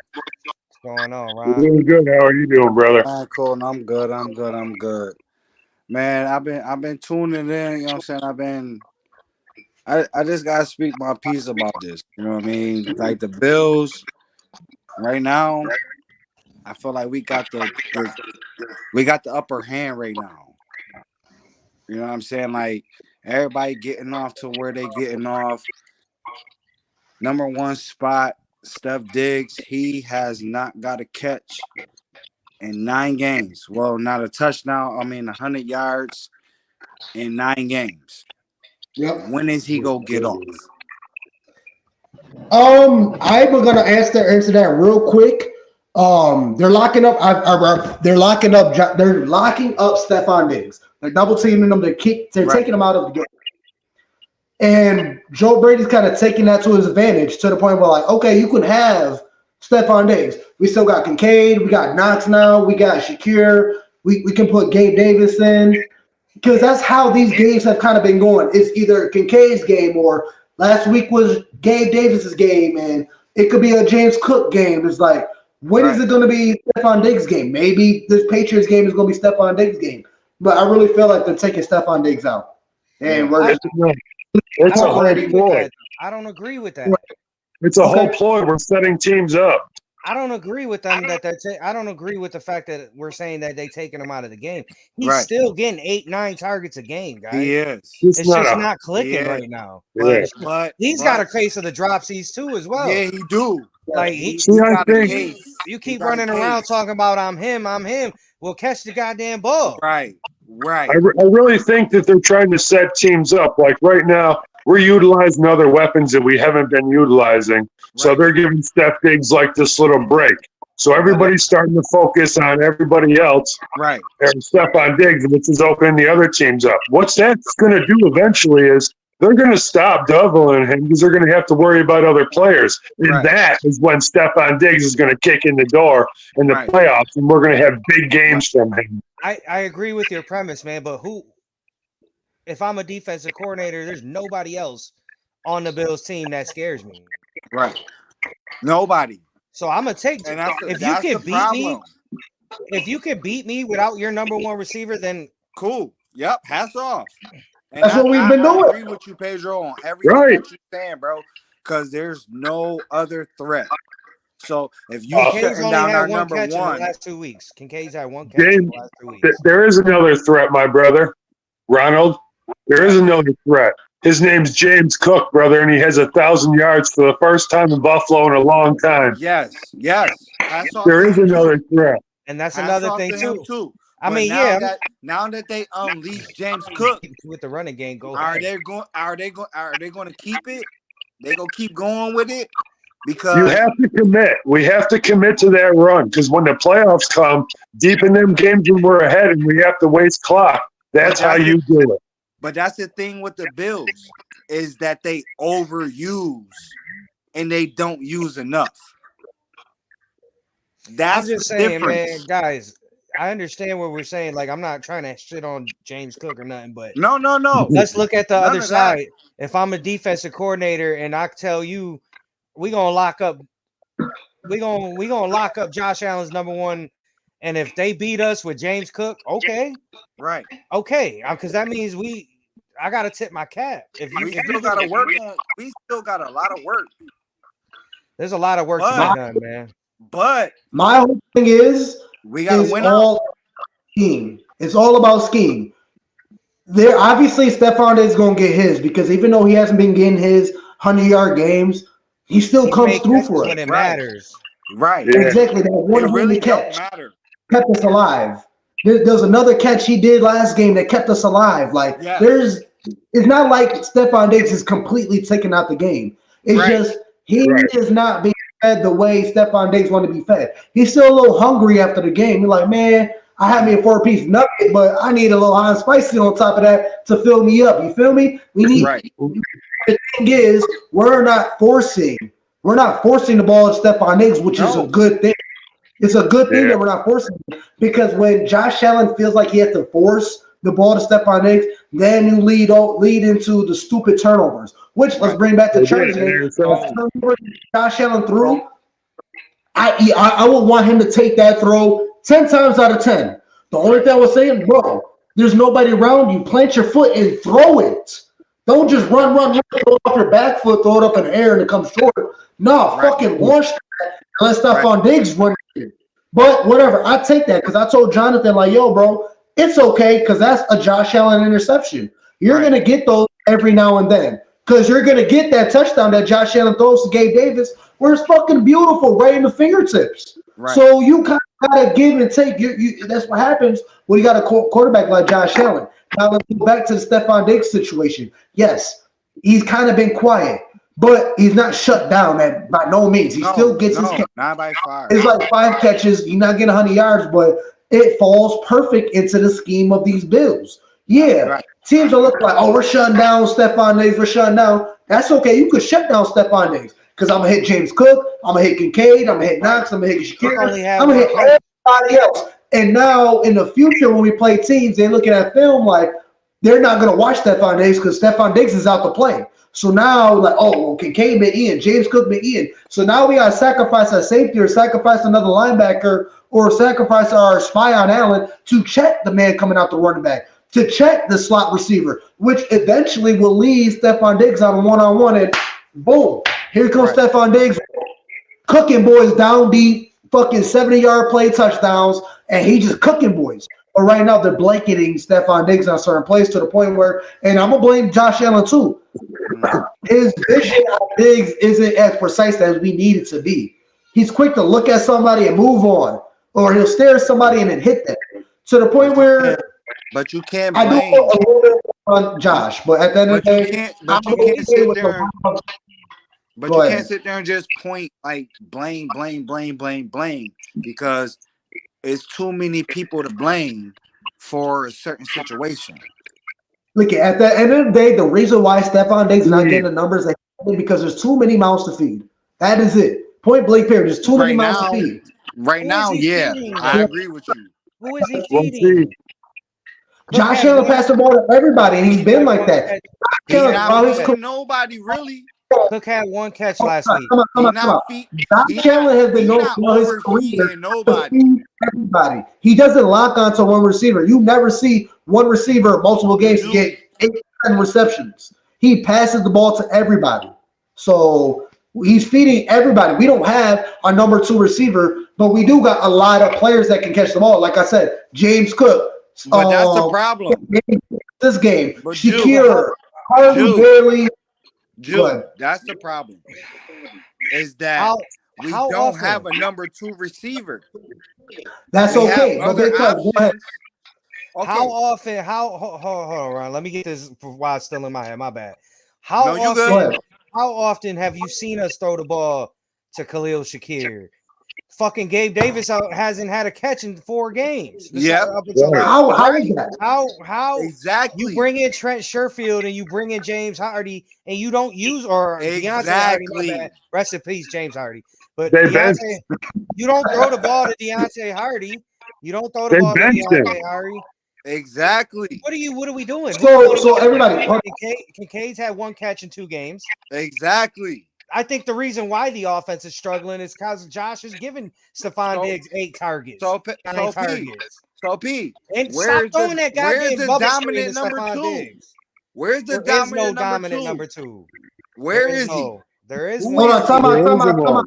going on, We're Ron? doing good. How are you doing, brother? Man, cool. I'm good. I'm good. Man, I've been tuning in. You know what I'm saying? I just gotta speak my piece about this. You know what I mean? Like the Bills right now, I feel like we got the upper hand right now. You know what I'm saying? Like everybody getting off to where they getting off. Number one spot, Steph Diggs. He has not got a catch in 9 games. Well, not a touchdown. 100 yards in 9 games. Yep. When is he gonna get off? I'm gonna answer that real quick. They're locking up. They're locking up. They're locking up Stephon Diggs. They're double teaming him. They're taking him out of the game. And Joe Brady's kind of taking that to his advantage to the point where, like, okay, you can have Stephon Diggs. We still got Kincaid. We got Knox now. We got Shakir. We can put Gabe Davis in. Because that's how these games have kind of been going. It's either Kincaid's game or last week was Gabe Davis's game, and it could be a James Cook game. It's like, when is it going to be Stephon Diggs' game? Maybe this Patriots game is going to be Stephon Diggs' game. But I really feel like they're taking Stephon Diggs out. And it's a whole ploy. I don't agree with that. It's a whole ploy. We're setting teams up. I don't agree with them I don't agree with the fact that we're saying that they taking him out of the game. He's still getting 8-9 targets a game, guys. He is. It's just not clicking right now. But he's got a case of the dropsies too as well. Yeah, he do. Like you keep running around talking about I'm him. Well, catch the goddamn ball. Right. I really think that they're trying to set teams up. Like right now, we're utilizing other weapons that we haven't been utilizing. Right. So they're giving Steph Diggs like this little break. So everybody's starting to focus on everybody else. Right. And Stephon Diggs, which is opening the other teams up. What that's going to do eventually is they're going to stop doubling him because they're going to have to worry about other players. And that is when Stephon Diggs is going to kick in the door in the playoffs, and we're going to have big games from him. I agree with your premise, man, but if I'm a defensive coordinator, there's nobody else on the Bills team that scares me. Right. Nobody. So I'm gonna take if you can beat me without your number one receiver, then cool. Yep, hats off. And that's what we've been doing. I agree with you, Pedro, on everything that you're saying, bro. Because there's no other threat. So if you shutting down our number one, in the last 2 weeks, Kincaid's had one catch in the last 2 weeks. There is another threat, my brother, Ronald. There is another threat. His name's James Cook, brother, and he has 1,000 yards for the first time in Buffalo in a long time. Yes. There is another threat, and that's another thing too. I mean, now that they unleashed James Cook with the running game, are they going to keep it? They gonna keep going with it? Because you have to commit. We have to commit to that run because when the playoffs come, deep in them games when we're ahead and we have to waste clock, that's how you do it. But that's the thing with the Bills is that they overuse and they don't use enough. That's just the saying, difference. Man, guys. I understand what we're saying. Like, I'm not trying to shit on James Cook or nothing, but no. Let's look at the other side. If I'm a defensive coordinator and I tell you we're gonna lock up Josh Allen's number one, and if they beat us with James Cook, okay, because that means I gotta tip my cap. We still gotta a lot of work. There's a lot of work to be done, man. But my whole thing is we gotta win all scheme. It's all about scheme. There obviously Stephon is gonna get his because even though he hasn't been getting his 100-yard games, he still comes through for it. When it matters. Right. Yeah. Exactly. That one really catch matter. Kept us alive. There's another catch he did last game that kept us alive. Like it's not like Stephon Diggs is completely taking out the game. It's just he is not being fed the way Stephon Diggs want to be fed. He's still a little hungry after the game. He's like, man, I had me a 4-piece nugget, but I need a little hot and spicy on top of that to fill me up. You feel me? We need. The thing is, we're not forcing the ball at Stephon Diggs, which is a good thing. It's a good thing that we're not forcing it, because when Josh Allen feels like he has to force the ball to Stephon Diggs, then you lead into the stupid turnovers. Which let's bring back to Chargers. Josh Allen threw I would want him to take that throw 10 times out of 10. The only thing I was saying, bro, there's nobody around you. Plant your foot and throw it. Don't just run, throw it off your back foot, throw it up in the air, and it comes short. No, fucking launch that and let Stephon Diggs run it. But whatever, I take that because I told Jonathan, like, yo, bro, it's okay because that's a Josh Allen interception. You're going to get those every now and then because you're going to get that touchdown that Josh Allen throws to Gabe Davis where it's fucking beautiful right in the fingertips. Right. So you kind of got to give and take. That's what happens when you got a quarterback like Josh Allen. Now let's go back to the Stephon Diggs situation. Yes, he's kind of been quiet, but he's not shut down by no means. He still gets his catch. Not by far. It's like 5 catches. He's not getting 100 yards, but it falls perfect into the scheme of these Bills. Yeah, teams are looking like, oh, we're shutting down Stephon Diggs. We're shutting down. That's okay. You could shut down Stephon Diggs because I'm going to hit James Cook. I'm going to hit Kincaid. I'm going to hit Knox. I'm going to hit Shakir. I'm going to hit everybody else. And now in the future when we play teams, they're looking at film like they're not going to watch Stephon Diggs because Stephon Diggs is out to play. So now, like, oh, well, Kincaid been in, James Cook been in. So now we got to sacrifice a safety or sacrifice another linebacker or sacrifice our spy on Allen to check the man coming out the running back, to check the slot receiver, which eventually will leave Stephon Diggs on a one-on-one and boom, here comes Stephon Diggs cooking boys down deep, fucking 70-yard play touchdowns, and he just cooking boys. But right now they're blanketing Stephon Diggs on certain plays to the point where, and I'm going to blame Josh Allen too, his vision of Diggs isn't as precise as we need it to be. He's quick to look at somebody and move on, or he'll stare at somebody and then hit them. To the point where but you can't blame. I do a little bit on Josh, but at the end of the day, But you can't sit there and just point like blame, because it's too many people to blame for a certain situation. Look, at the end of the day, the reason why Stephon Diggs is not getting the numbers is because there's too many mouths to feed. That is it. Point blank period. There's too many mouths to feed. Right now, yeah, I agree with you. Who is he feeding? Josh Allen passed the ball to everybody, and he's been like that. Nobody really. Cook had 1 catch last week. Josh Allen has been known for his career to feed everybody. He doesn't lock onto one receiver. You never see one receiver multiple games get 8-10 receptions. He passes the ball to everybody. So he's feeding everybody. We don't have our number 2 receiver, but we do got a lot of players that can catch the ball. Like I said, James Cook. But that's the problem. This game, Shakir, Harvey Bailey. Jude, that's the problem. Is that we don't have a number 2 receiver. That's okay. But go ahead. Okay. How often? Hold on, Ron. Let me get this while it's still in my head. My bad. How often have you seen us throw the ball to Khalil Shakir? Fucking Gabe Davis hasn't had a catch in 4 games. Yeah. How is that? How exactly? You bring in Trent Sherfield and you bring in James Hardy and you don't use Deontay Hardy. Rest in peace, James Hardy. But you don't throw the ball to Deontay Hardy. You don't throw the ball to Deontay Hardy. Exactly. What are we doing? So everybody, Kincaid's had 1 catch in 2 games. Exactly. I think the reason why the offense is struggling is because Josh is giving Stephon Diggs 8 targets. So P. And stop throwing that guy. Where's the dominant number 2? Where's the dominant number 2? Where is he? There is no. Hold on, time out.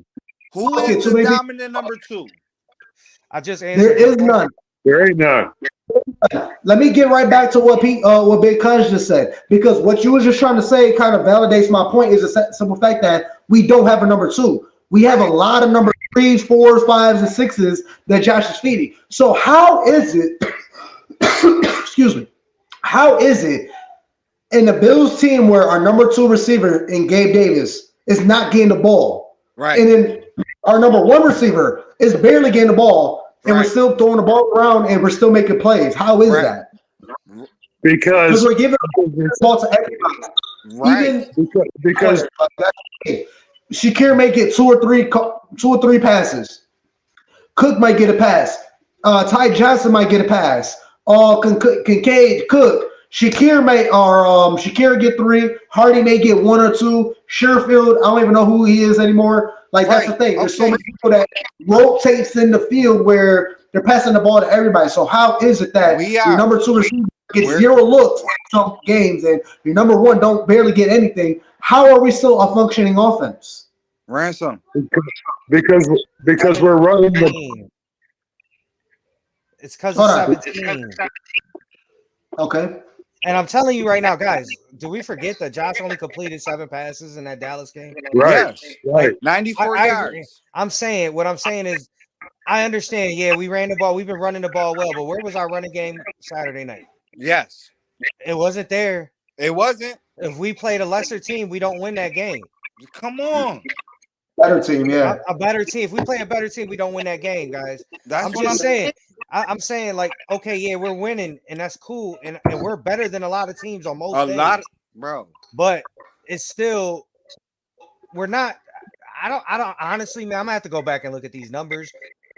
Who is the dominant number 2? I just answered. There is none. There ain't none. Let me get right back to what Big Cuz just said, because what you was just trying to say kind of validates my point. Is a simple fact that we don't have a number 2. We have a lot of number 3s, 4s, 5s, and 6s that Josh is feeding. So how is it? Excuse me. How is it in the Bills team where our number 2 receiver in Gabe Davis is not getting the ball, right? And then our number 1 receiver is barely getting the ball. And we're still throwing the ball around and we're still making plays. How is that? Because we're giving the ball to everybody. Right. Even because Shakir may get 2 or 3 passes. Cook might get a pass. Ty Johnson might get a pass. Kincaid, Cook. Shakir get 3. Hardy may get 1 or 2. Sherfield, I don't even know who he is anymore. Like that's the thing. There's so many people that rotates in the field where they're passing the ball to everybody. So how is it that your number 2 receiver gets 0 looks in some games and your number 1 don't barely get anything? How are we still a functioning offense? Ransom. Because we're running the. It's because of 17. Okay. And I'm telling you right now, guys, do we forget that Josh only completed 7 passes in that Dallas game? Right. Yes. Right. 94 yards. What I'm saying is, I understand. Yeah, we ran the ball. We've been running the ball well, but where was our running game Saturday night? Yes. It wasn't there. It wasn't. If we played a lesser team, we don't win that game. Come on. Better team, yeah. A better team. If we play a better team, we don't win that game, guys. That's I'm what just saying. I'm saying, like, okay, yeah, we're winning, and that's cool, and we're better than a lot of teams on most days. Bro. But it's still, we're not. I don't honestly, man. I'm gonna have to go back and look at these numbers,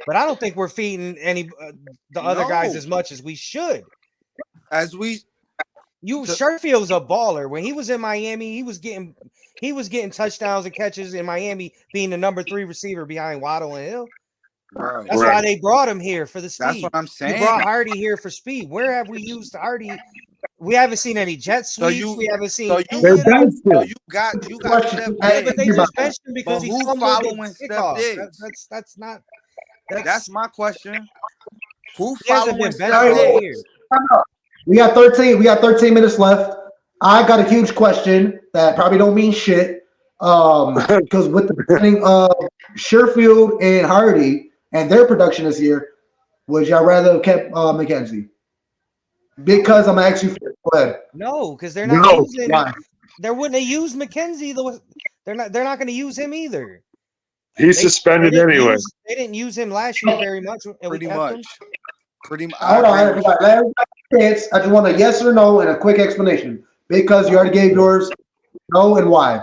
but I don't think we're feeding the other guys as much as we should. Sherfield's a baller. When he was in Miami, he was getting touchdowns and catches in Miami, being the number 3 receiver behind Waddle and Hill. Bro. That's why they brought him here for the speed. That's what I'm saying. You brought Hardy here for speed. Where have we used Hardy? We haven't seen any jet sweeps. We haven't seen. You got Steph but they just benched him because he's following Steph Diggs. That's my question. Who following Steph Diggs? We got 13. We got 13 minutes left. I got a huge question that probably don't mean shit. Because with the beginning of Sherfield and Hardy and their production this year, would y'all rather have kept McKenzie? Because I'm gonna ask you. Go ahead. No, because they're not using. They wouldn't have used McKenzie. They're not going to use him either. He's suspended anyway. They didn't use him last year very much. Pretty much. Hold on. I just want a yes or no and a quick explanation because you already gave yours. No, and why?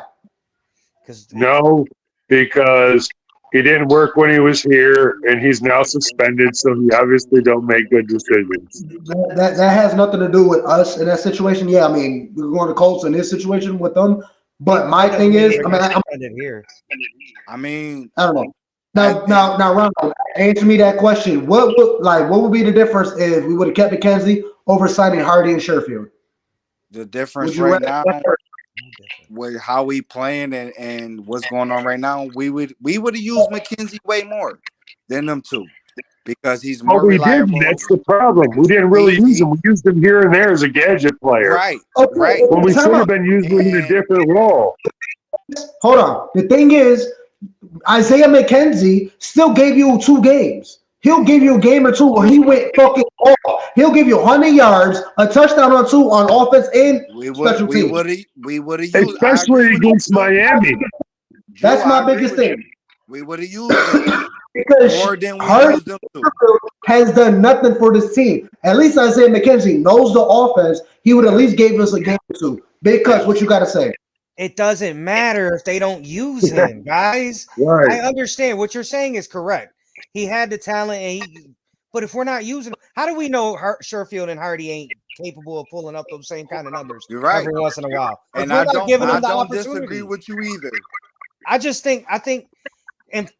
No, because he didn't work when he was here, and he's now suspended, so he obviously don't make good decisions. That has nothing to do with us in that situation. Yeah, I mean, we're going to Colts in this situation with them. But my thing is, I don't know. Now, Ronald, answer me that question. What would be the difference if we would have kept McKenzie over signing Hardy and Sherfield? The difference right now with how we playing and what's going on right now, we would have used McKenzie way more than them two because he's more reliable. That's the problem. We didn't really use him. We used him here and there as a gadget player. Right. When we should have been using him in a different role. Hold on. The thing is, Isaiah McKenzie still gave you 2 games. He'll give you a game or 2 where he went fucking off. He'll give you 100 yards, a touchdown or 2 on offense and special teams. We would have used, especially against Miami. That's my biggest thing. We would have used them because more than we used them to. Has done nothing for this team. At least Isaiah McKenzie knows the offense. He would at least gave us a game or 2. Because what you got to say? It doesn't matter if they don't use him, guys. Right. I understand what you're saying is correct. He had the talent, but if we're not using him, how do we know Sherfield and Hardy ain't capable of pulling up those same kind of numbers every once in a while? And I don't disagree with you either. I think, and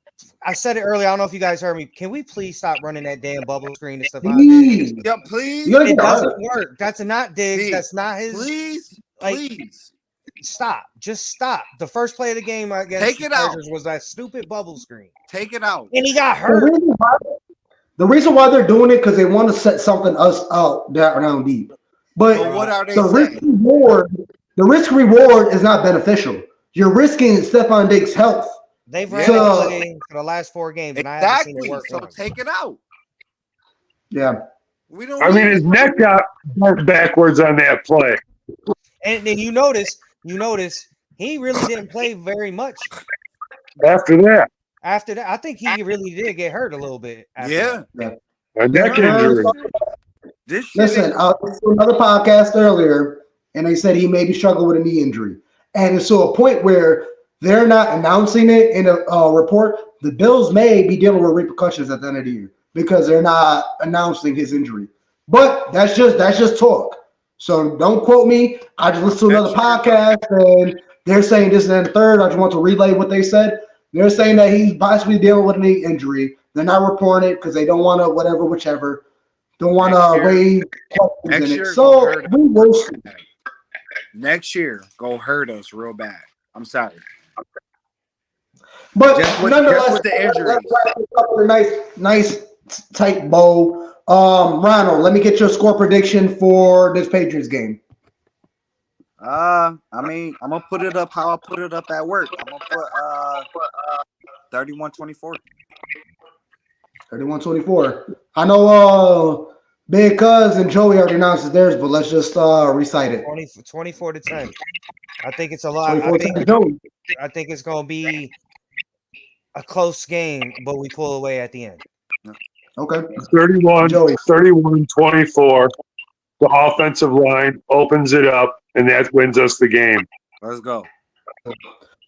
I said it earlier. I don't know if you guys heard me. Can we please stop running that damn bubble screen and stuff? Please. Yeah, please. It doesn't work. That's not Diggs. Please. That's not his. Please. Stop. Just stop. The first play of the game against the Chargers was that stupid bubble screen. Take it out. And he got hurt. The reason why they're doing it because they want to set something us out down deep. But what are they the risk reward is not beneficial. You're risking Stephon Diggs' health. They've ran it for the last 4 games, and I haven't seen it work. So take it out. Yeah. His neck got bent backwards on that play. And then you notice he really didn't play very much. After that, I think he really did get hurt a little bit. A neck injury. Listen, I was to another podcast earlier, and they said he maybe struggled with a knee injury. And it's to a point where they're not announcing it in a report. The Bills may be dealing with repercussions at the end of the year because they're not announcing his injury. But that's just talk. So don't quote me. I just listened to another podcast, and they're saying this and then the third. I just want to relay what they said. They're saying that he's possibly dealing with a knee injury. They're not reporting it because they don't want to whichever. Don't want to raise questions in it. So we will see. Next year, go hurt us real bad. I'm sorry. But just with the injuries. Nice tight bow. Ronald, let me get your score prediction for this Patriots game. I mean, I'm gonna put it up how I put it up at work. I'm gonna put 31-24. 31-24. I know Big Cuz and Joey already announced theirs, but let's just recite it. 24-10. I think it's a lot. I think it's gonna be a close game, but we pull away at the end. Okay. 31-24. The offensive line opens it up, and that wins us the game. Let's go.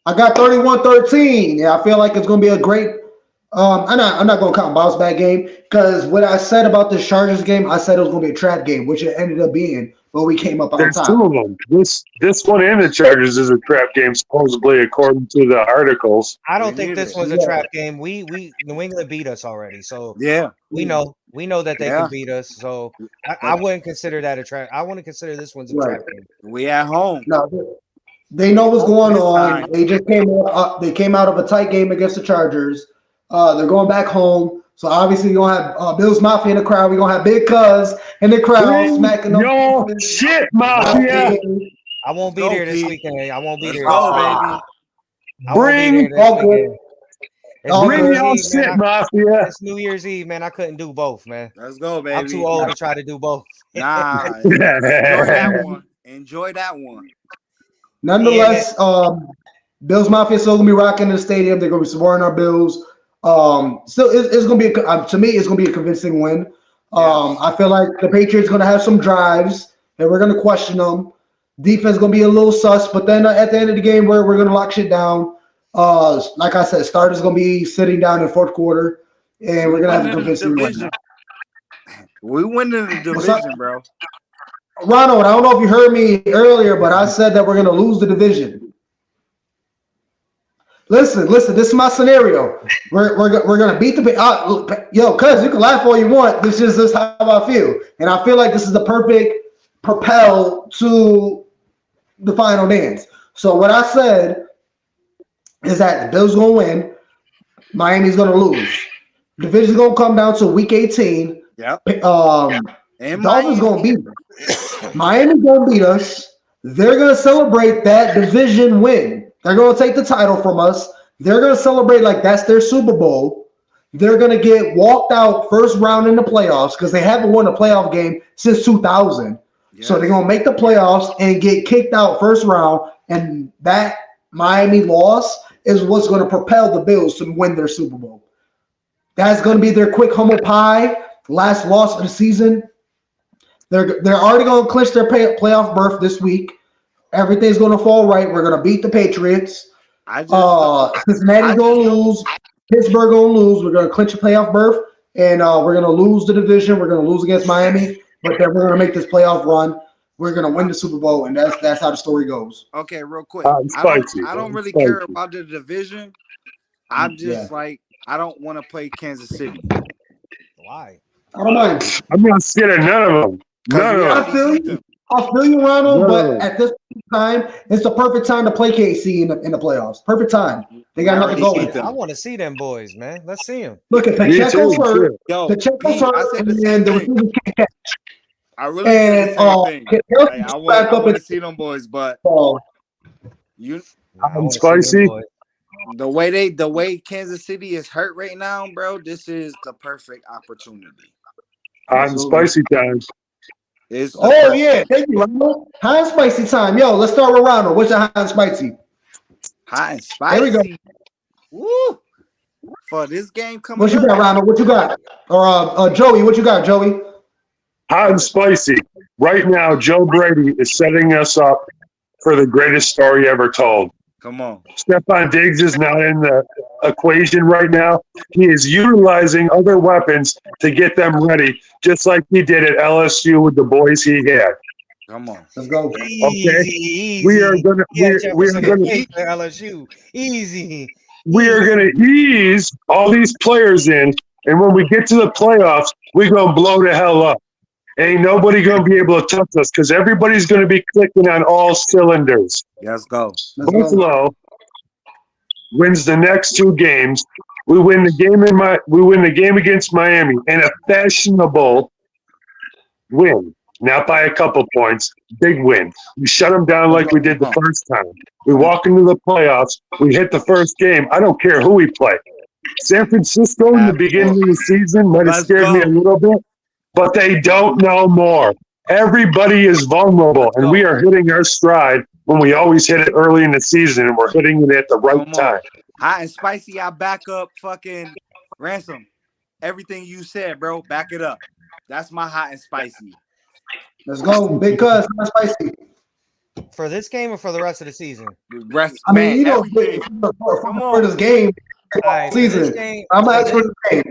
I got 31-13. Yeah, I feel like it's going to be a great I'm not going to count bounce back game because what I said about this Chargers game, I said it was going to be a trap game, which it ended up being, but we came up on top. There's two of them. This one and the Chargers is a trap game, supposedly, according to the articles. I don't think this was a trap game. We New England beat us already, so yeah, we know that they could beat us. So I wouldn't consider that a trap. I wouldn't consider this one's a trap game. We at home. No, they know what's going on. They just came out of a tight game against the Chargers. They're going back home. So obviously you're gonna have Bills Mafia in the crowd. We're gonna have Big Cuz in the crowd smacking them. Yo, shit, Mafia. I won't be there this weekend. I won't be there. Baby. Bring your shit, Mafia. It's New Year's Eve, man. I couldn't do both, man. Let's go, baby. I'm too old to try to do both. Nah, enjoy that one. Enjoy that one. Nonetheless, Bills Mafia still gonna be rocking the stadium. They're gonna be supporting our Bills. Still, it's gonna be to me, it's gonna be a convincing win. I feel like the Patriots gonna have some drives and we're gonna question them. Defense gonna be a little sus, but then at the end of the game, we're gonna lock shit down. Like I said, starters gonna be sitting down in fourth quarter, and we're gonna have a convincing win. We win in the division, bro. Ronald, I don't know if you heard me earlier, but I said that we're gonna lose the division. Listen. This is my scenario. We're gonna beat the yo, cuz you can laugh all you want. This is how I feel, and I feel like this is the perfect propel to the final dance. So what I said is that the Bills gonna win, Miami's gonna lose. Division's gonna come down to week 18. Yep. And Dolphins gonna beat us. Miami's gonna beat us. They're gonna celebrate that division win. They're going to take the title from us. They're going to celebrate like that's their Super Bowl. They're going to get walked out first round in the playoffs because they haven't won a playoff game since 2000. Yes. So they're going to make the playoffs and get kicked out first round. And that Miami loss is what's going to propel the Bills to win their Super Bowl. That's going to be their quick humble pie, last loss of the season. They're already going to clinch their playoff berth this week. Everything's going to fall right. We're going to beat the Patriots. Cincinnati's going to lose. Pittsburgh going to lose. We're going to clinch a playoff berth, and we're going to lose the division. We're going to lose against Miami, but then we're going to make this playoff run. We're going to win the Super Bowl, and that's how the story goes. Okay, real quick. I don't really care about the division. I'm just like, I don't want to play Kansas City. Why? I don't mind. I'm not scared of none of them. I feel you, Ronald, but at this time, it's the perfect time to play KC in the playoffs. Perfect time. They got nothing to go with. I want to see them boys, man. Let's see them. Look at Pacheco's hurt. Pacheco's hurt, and the receivers can't catch. I really said the same thing. I want to see them boys, but I'm spicy. The way Kansas City is hurt right now, bro, this is the perfect opportunity. I'm spicy times. Yeah, thank you, Ronald. Hot and spicy time. Yo, let's start with Ronald. What's your hot and spicy? Hot and spicy. There we go. Woo! For this game coming What you got, Ronald? What you got? Or Joey, what you got, Joey? Hot and spicy. Right now, Joe Brady is setting us up for the greatest story ever told. Come on. Stephon Diggs is not in the equation right now. He is utilizing other weapons to get them ready, just like he did at LSU with the boys he had. Come on. Let's go. Easy. We are gonna LSU. Easy. we are going to ease all these players in, and when we get to the playoffs, we're going to blow the hell up. Ain't nobody going to be able to touch us because everybody's going to be clicking on all cylinders. Let's go. Buffalo wins the next 2 games. We win the game against Miami in a fashionable win, not by a couple points. Big win. We shut them down like we did the first time. We walk into the playoffs. We hit the first game. I don't care who we play. San Francisco in the beginning of the season might have scared me a little bit, but they don't know more. Everybody is vulnerable, and we are hitting our stride when we always hit it early in the season, and we're hitting it at the right time. Hot and spicy, I back up fucking Ransom. Everything you said, bro, back it up. That's my hot and spicy. Let's go, big cuz, hot and spicy. For this game or for the rest of the season? I mean, you know, for this game, season. I'm gonna ask for this game.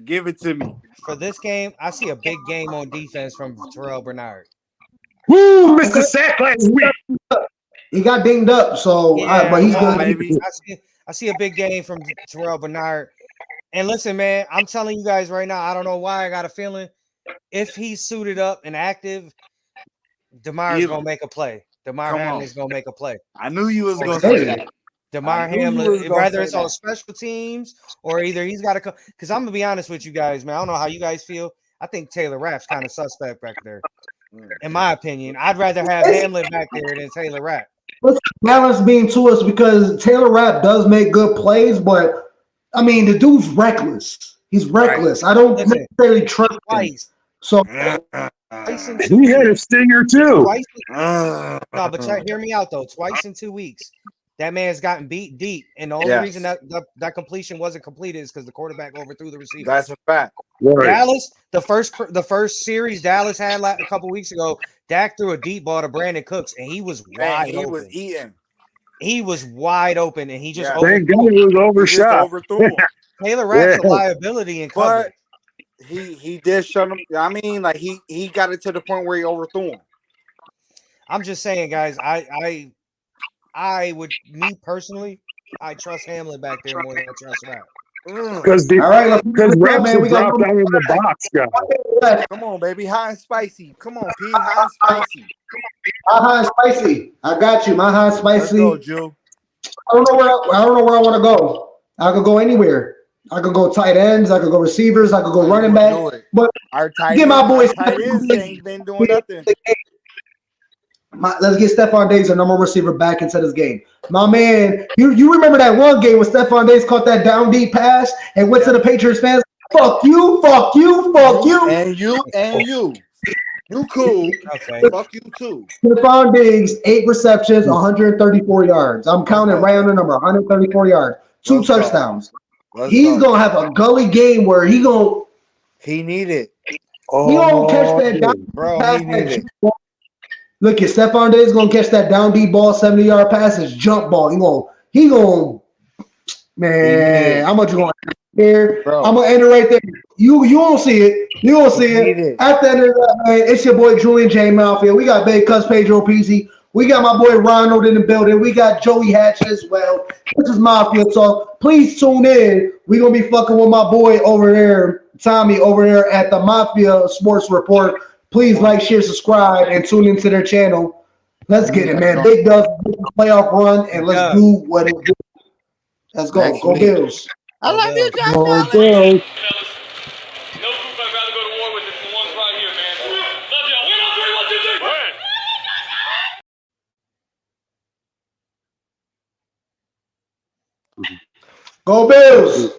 Give it to me. For this game, I see a big game on defense from Terrell Bernard. Woo, Mr. Sack last week. He got dinged up, so but he's good. Baby. I see a big game from Terrell Bernard. And listen, man, I'm telling you guys right now, I don't know why I got a feeling if he's suited up and active, DeMar's gonna make a play. DeMar Hamlin's gonna make a play. I knew you was gonna say that. DeMar Hamlin, whether it's on special teams or either he's got to come. Because I'm gonna be honest with you guys, man. I don't know how you guys feel. I think Taylor Rapp's kind of suspect back there. In my opinion, I'd rather have Hamlin back there than Taylor Rapp. Balance being to us because Taylor Rapp does make good plays, but I mean the dude's reckless. He's reckless. Right. I don't necessarily trust him. So he had a stinger too. No, but hear me out though. Twice in 2 weeks, that man's gotten beat deep, and the only reason that completion wasn't completed is because the quarterback overthrew the receiver. That's a fact. Right. Dallas, the first series Dallas had a couple weeks ago, Dak threw a deep ball to Brandon Cooks, and he was wide open. He was eating. He was wide open, and he just thank God he was overshot. Taylor Rapp's a liability in coverage. He did shut him. I mean, like he got it to the point where he overthrew him. I'm just saying, guys. I would, me personally, I trust Hamlin back there more than I trust Rapp. Because Rapp's a drop down in the box, guy. Come on, baby, hot and spicy. Come on, P, hot and spicy. My hot and spicy. I got you. My hot and spicy. Let's go, Joe. I don't know where I want to go. I could go anywhere. I could go tight ends. I could go receivers. I could go running back. But our get my boys. Tight ends ain't been doing nothing. Let's get Stephon Diggs, a number receiver, back into this game. My man, you remember that one game when Stephon Diggs caught that down deep pass and went to the Patriots fans? Fuck you, fuck you, fuck you. And you. You cool. Okay. Fuck you too. Stephon Diggs, 8 receptions, 134 yards. I'm counting right on the number, 134 yards. 2 touchdowns. He's going to have a gully game where he need it. He going to catch that down bro, pass. He need it. Look, if Stephon Diggs gonna catch that down deep ball, 70-yard passes, jump ball. He gonna man. How much you gonna here? I'm gonna end it right there. You won't see it. You won't see it. At the end of that, man, it's your boy Julian J. Mafia. We got Big Cuz Pedro Peasy. We got my boy Ronald in the building. We got Joey Hatch as well. This is Mafia Talk. Please tune in. We're gonna be fucking with my boy over there, Tommy, over there at the Mafia Sports Report. Please like, share, subscribe, and tune into their channel. Let's get it, man. Big does playoff run, and let's do what it do. Let's go. Go Bills. I love you, John. Go Bills. No group I'd rather go to war with than the ones right here, man. Love y'all. 1, 2, 3, 1, 2, 3. Go Bills.